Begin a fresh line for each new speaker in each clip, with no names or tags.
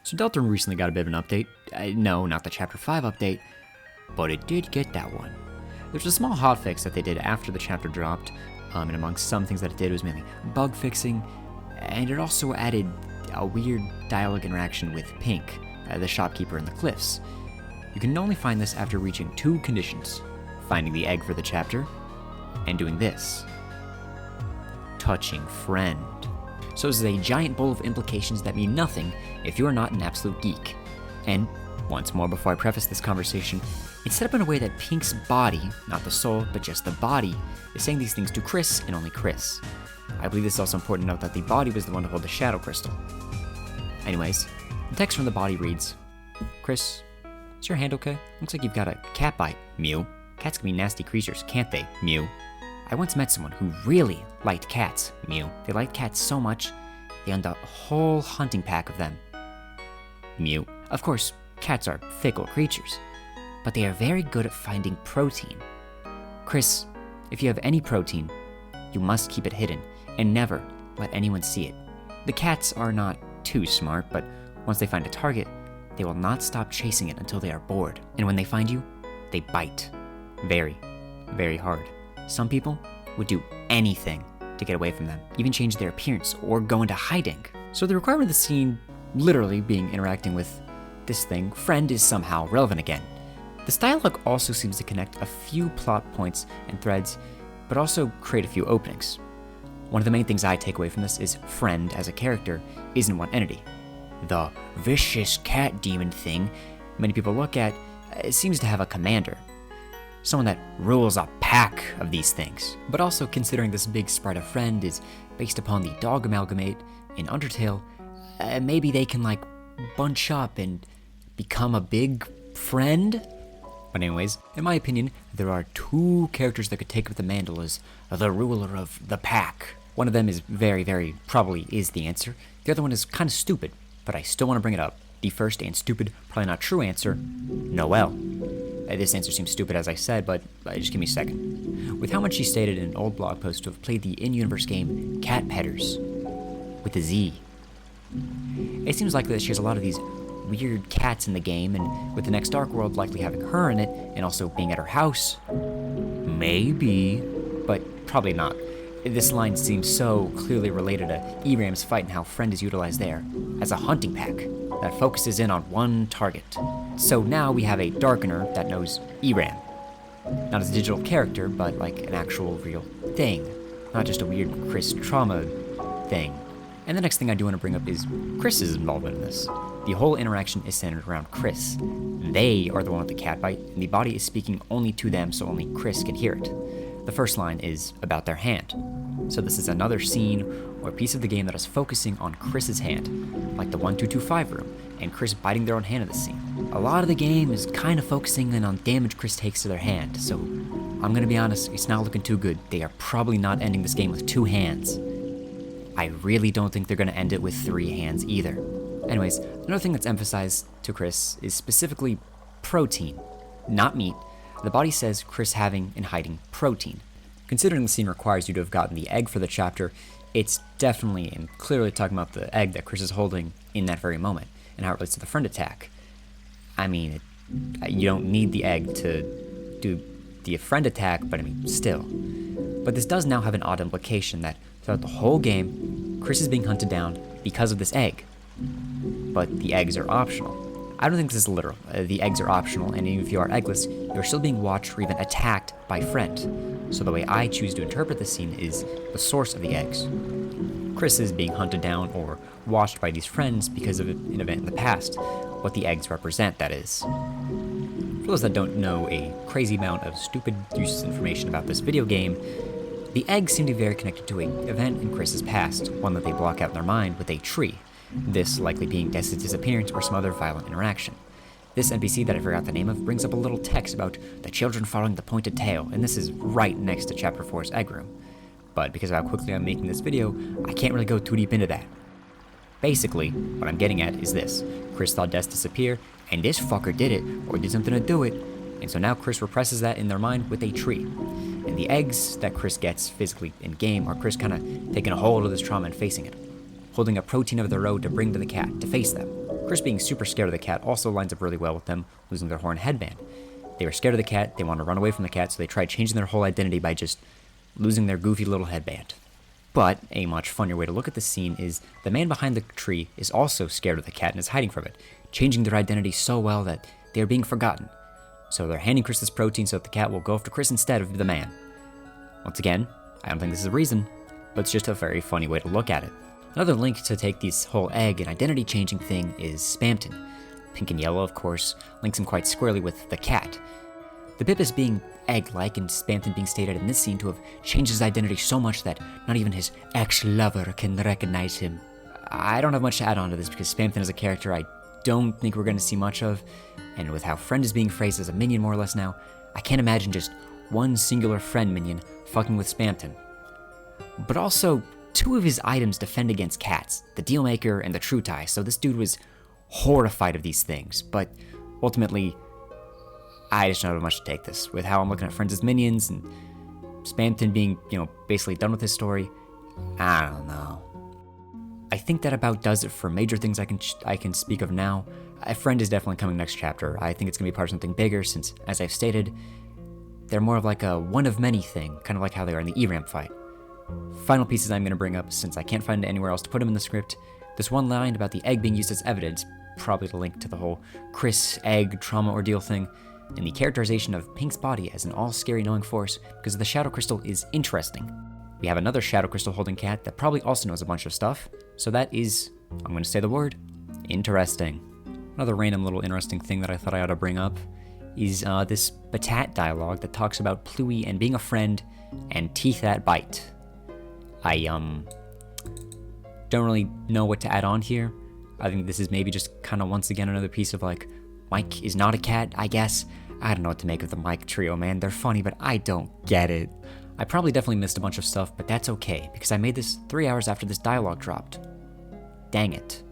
So Deltarune recently got a bit of an update. No, not the Chapter 5 update, but it did get that one. There's a small hotfix that they did after the chapter dropped, and amongst some things that it did was mainly bug fixing, and it also added a weird dialogue interaction with Pink, the shopkeeper in the cliffs. You can only find this after reaching two conditions: finding the egg for the chapter, and doing this. Touching friend. So this is a giant bowl of implications that mean nothing if you are not an absolute geek. And once more, before I preface this conversation, it's set up in a way that Pink's body, not the soul, but just the body, is saying these things to Kris and only Kris. I believe it's also important to note that the body was the one to hold the shadow crystal. Anyways, the text from the body reads, "Kris, is your hand okay? Looks like you've got a cat bite, Mew. Cats can be nasty creatures, can't they, Mew? I once met someone who really liked cats, Mew. They liked cats so much, they owned a whole hunting pack of them, Mew. Of course, cats are fickle creatures, but they are very good at finding protein. Kris, if you have any protein, you must keep it hidden and never let anyone see it. The cats are not too smart, but once they find a target, they will not stop chasing it until they are bored. And when they find you, they bite. Very, very hard. Some people would do anything to get away from them, even change their appearance or go into hiding. So the requirement of the scene literally being interacting with this thing, friend, is somehow relevant again. This dialogue also seems to connect a few plot points and threads, but also create a few openings. One of the main things I take away from this is friend as a character isn't one entity. The vicious cat demon thing many people look at seems to have a commander. Someone that rules a pack of these things. But also considering this big sprite of friend is based upon the dog amalgamate in Undertale, maybe they can like bunch up and become a big friend? But anyways, in my opinion, there are two characters that could take up the mantle as the ruler of the pack. One of them is very probably is the answer. The other one is kind of stupid, but I still want to bring it up. The first and stupid, probably not true answer, Noelle. This answer seems stupid as I said, but just give me a second. With how much she stated in an old blog post to have played the in-universe game Cat Pedders, with a Z. It seems likely that she has a lot of these weird cats in the game, and with the next Dark World likely having her in it, and also being at her house, maybe, but probably not. This line seems so clearly related to Eram's fight and how friend is utilized there, as a hunting pack that focuses in on one target. So now we have a Darkener that knows Eram. Not as a digital character, but like an actual real thing, not just a weird Kris trauma thing. And the next thing I do want to bring up is Kris's involvement in this. The whole interaction is centered around Kris. They are the one with the cat bite, and the body is speaking only to them so only Kris can hear it. The first line is about their hand. So this is another scene or piece of the game that is focusing on Kris's hand, like the 1225 room, and Kris biting their own hand in this scene. A lot of the game is kind of focusing in on damage Kris takes to their hand, so I'm gonna be honest, it's not looking too good. They are probably not ending this game with 2 hands. I really don't think they're gonna end it with 3 hands either. Anyways, another thing that's emphasized to Kris is specifically protein, not meat. The body says Kris having and hiding protein. Considering the scene requires you to have gotten the egg for the chapter, it's definitely and clearly talking about the egg that Kris is holding in that very moment, and how it relates to the friend attack. I mean, you don't need the egg to do the friend attack, but I mean, still. But this does now have an odd implication that throughout the whole game, Kris is being hunted down because of this egg. But the eggs are optional. I don't think this is literal. The eggs are optional, and even if you are eggless, you're still being watched or even attacked by friend. So the way I choose to interpret this scene is the source of the eggs. Kris is being hunted down or watched by these friends because of an event in the past, what the eggs represent, that is. For those that don't know a crazy amount of stupid, useless information about this video game, the eggs seem to be very connected to an event in Kris's past, one that they block out in their mind with a tree. This likely being Dessa's disappearance or some other violent interaction. This NPC that I forgot the name of brings up a little text about the children following the pointed tail, and this is right next to Chapter 4's egg room. But because of how quickly I'm making this video, I can't really go too deep into that. Basically, what I'm getting at is this. Kris saw Des disappear, and this fucker did it, or did something to do it, and so now Kris represses that in their mind with a tree. And the eggs that Kris gets physically in-game are Kris kind of taking a hold of this trauma and facing it, holding a protein of their own to bring to the cat, to face them. Kris being super scared of the cat also lines up really well with them losing their horn headband. They were scared of the cat, they wanted to run away from the cat, so they tried changing their whole identity by just losing their goofy little headband. But a much funnier way to look at the scene is the man behind the tree is also scared of the cat and is hiding from it, changing their identity so well that they are being forgotten. So they're handing Kris this protein so that the cat will go after Kris instead of the man. Once again, I don't think this is a reason, but it's just a very funny way to look at it. Another link to take this whole egg and identity changing thing is Spamton. Pink and yellow, of course, links him quite squarely with the cat. The Bip is being egg-like and Spamton being stated in this scene to have changed his identity so much that not even his ex-lover can recognize him. I don't have much to add on to this because Spamton is a character I don't think we're going to see much of, and with how friend is being phrased as a minion more or less now, I can't imagine just one singular friend minion fucking with Spamton. But also, two of his items defend against cats, the Dealmaker and the True Tie, so this dude was horrified of these things, but ultimately, I just don't have much to take this. With how I'm looking at friends as minions and Spamton being, basically done with his story, I don't know. I think that about does it for major things I can speak of now. A friend is definitely coming next chapter. I think it's going to be part of something bigger since, as I've stated, they're more of like a one-of-many thing, kind of like how they are in the E-Ramp fight. Final pieces I'm going to bring up, since I can't find anywhere else to put them in the script. This one line about the egg being used as evidence, probably to link to the whole Kris egg trauma ordeal thing, and the characterization of Pink's body as an all-scary knowing force because the Shadow Crystal is interesting. We have another Shadow Crystal holding cat that probably also knows a bunch of stuff, so that is, I'm going to say the word, interesting. Another random little interesting thing that I thought I ought to bring up is this Batat dialogue that talks about Pluie and being a friend and teeth that bite. I don't really know what to add on here. I think this is maybe just kind of once again another piece of like, Mike is not a cat, I guess. I don't know what to make of the Mike trio, man. They're funny, but I don't get it. I probably definitely missed a bunch of stuff, but that's okay, because I made this 3 hours after this dialogue dropped. Dang it.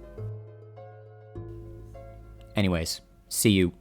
Anyways, see you